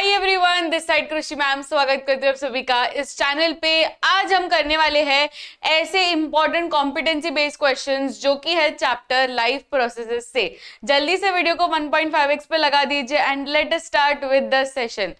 Hi everyone, this side Krishi ma'am स्वागत करते हैं आप सभी का इस चैनल पे। आज हम करने वाले हैं ऐसे इंपॉर्टेंट कॉम्पिटेंसी बेस्ड क्वेश्चंस जो कि है चैप्टर लाइफ प्रोसेसेस से। जल्दी से वीडियो को 1.5x पे लगा दीजिए and let us start with the session.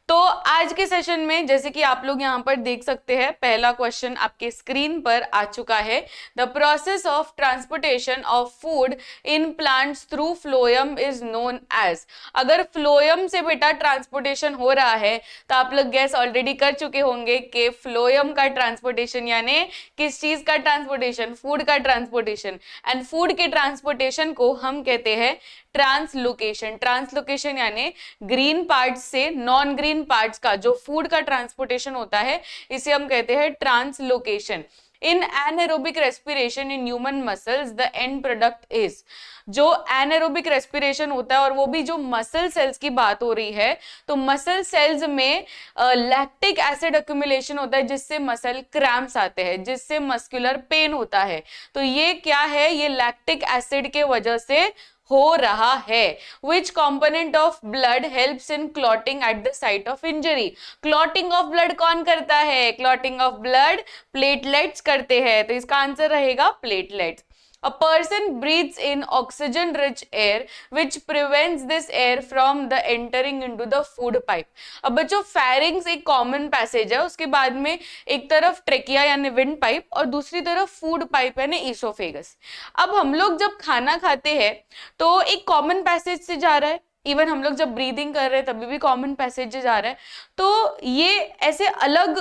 तो आज के सेशन में जैसे कि आप लोग यहाँ पर देख सकते हैं, पहला क्वेश्चन आपके स्क्रीन पर आ चुका है। The process of transportation of food in plants through phloem is known as. अगर फ्लोएम से बेटा ट्रांसपोर्टेशन हो रहा है तो आप लोग गैस ऑलरेडी कर चुके होंगे कि फ्लोएम का ट्रांसपोर्टेशन यानी किस चीज का ट्रांसपोर्टेशन, फूड का ट्रांसपोर्टेशन। एंड फूड के ट्रांसपोर्टेशन को हम कहते हैं ट्रांसलोकेशन। ट्रांसलोकेशन यानी ग्रीन पार्ट्स से नॉन ग्रीन पार्ट्स का जो फूड का ट्रांसपोर्टेशन होता है इसे हम कहते हैं translocation. In anaerobic respiration in human muscles the end product is. जो एनारोबिक रेस्पिरेशन होता है और वो भी जो मसल सेल्स की बात हो रही है, तो मसल सेल्स में लैक्टिक एसिड एक्यूमुलेशन होता है जिससे मसल क्रैम्प्स आते हैं, जिससे मस्कुलर पेन होता है। तो ये क्या है, ये लैक्टिक एसिड के वजह से हो रहा है। Which component of blood helps in clotting at the site of injury? Clotting of blood कौन करता है? Clotting of blood platelets करते हैं, तो इसका आंसर रहेगा platelets. A person breathes in oxygen-rich air, which prevents this air from the entering into the food pipe. अब बच्चों फेरिंग्स एक कॉमन पैसेज है, उसके बाद में एक तरफ ट्रेकिया यानी विंड पाइप और दूसरी तरफ फूड पाइप यानी ईसोफेगस। अब हम लोग जब खाना खाते हैं तो एक कॉमन पैसेज से जा रहा है, इवन हम लोग जब ब्रीदिंग कर रहे हैं तभी भी कॉमन पैसेज जा रहा है। तो ये ऐसे अलग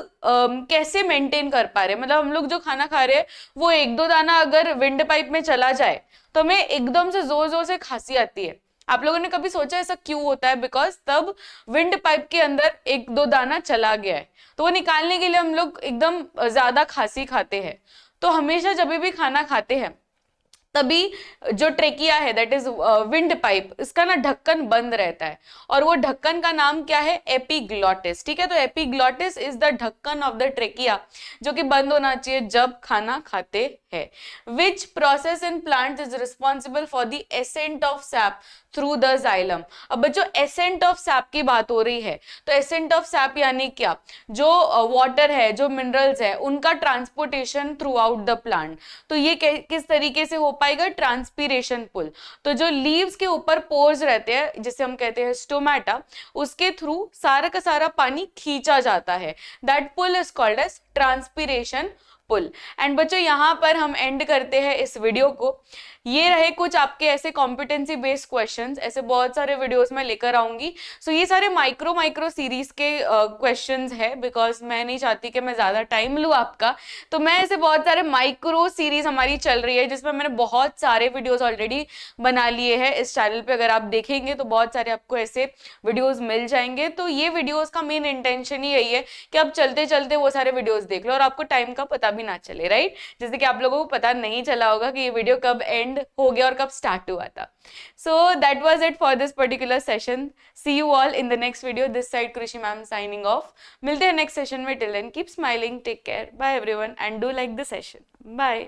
कैसे मेंटेन कर पा रहे हैं, मतलब हम लोग जो खाना खा रहे हैं वो एक दो दाना अगर विंड पाइप में चला जाए तो हमें एकदम से जोर जोर से खांसी आती है। आप लोगों ने कभी सोचा ऐसा क्यों होता है? बिकॉज तब विंड पाइप के अंदर एक दो दाना चला गया है, तो वो निकालने के लिए हम लोग एकदम ज्यादा खांसी खाते हैं। तो हमेशा जब भी खाना खाते हैं तभी जो ट्रेकिया है दैट इज विंड पाइप, इसका ना ढक्कन बंद रहता है और वो ढक्कन का नाम क्या है? एपिग्लॉटिस। ठीक है, तो एपिग्लॉटिस इज द ढक्कन ऑफ द ट्रेकिया जो कि बंद होना चाहिए जब खाना खाते हैं। Which process in plant is responsible for the ascent of SAP through the xylem. अब बच्चों एसेंट ऑफ सैप की बात हो रही है, तो एसेंट ऑफ सैप यानी क्या? जो वाटर है, जो मिनरल्स है, उनका transportation throughout the plant. तो ये किस तरीके से हो पाएगा? Transpiration pull. तो जो लीव्स के ऊपर पोर्स रहते हैं जिसे हम कहते हैं स्टोमेटा, उसके थ्रू सारा का सारा पानी खींचा जाता है। That pull is called as transpiration pull. And बच्चों यहाँ पर हम एंड करते हैं इस वीडियो को। ये रहे कुछ आपके ऐसे कॉम्पिटेंसी बेस्ड क्वेश्चंस, ऐसे बहुत सारे वीडियोस में लेकर आऊंगी। सो ये सारे माइक्रो सीरीज के क्वेश्चंस है, बिकॉज मैं नहीं चाहती कि मैं ज्यादा टाइम लूँ आपका। तो मैं ऐसे बहुत सारे माइक्रो सीरीज हमारी चल रही है जिसमें मैंने बहुत सारे वीडियोस ऑलरेडी बना लिए हैं इस चैनल पे। अगर आप देखेंगे तो बहुत सारे आपको ऐसे वीडियोस मिल जाएंगे। तो ये वीडियोस का मेन इंटेंशन ही यही है कि आप चलते चलते वो सारे वीडियोस देख लो और आपको टाइम का पता भी ना चले, राइट? जैसे कि आप लोगों को पता नहीं चला होगा कि ये वीडियो कब एंड हो गया और कब स्टार्ट हुआ था। So that was it for this particular session. See you all in the next video. This side Krishi ma'am signing off. मिलते हैं नेक्स्ट सेशन में। Till then keep smiling, take care, bye everyone and do like the session. Bye.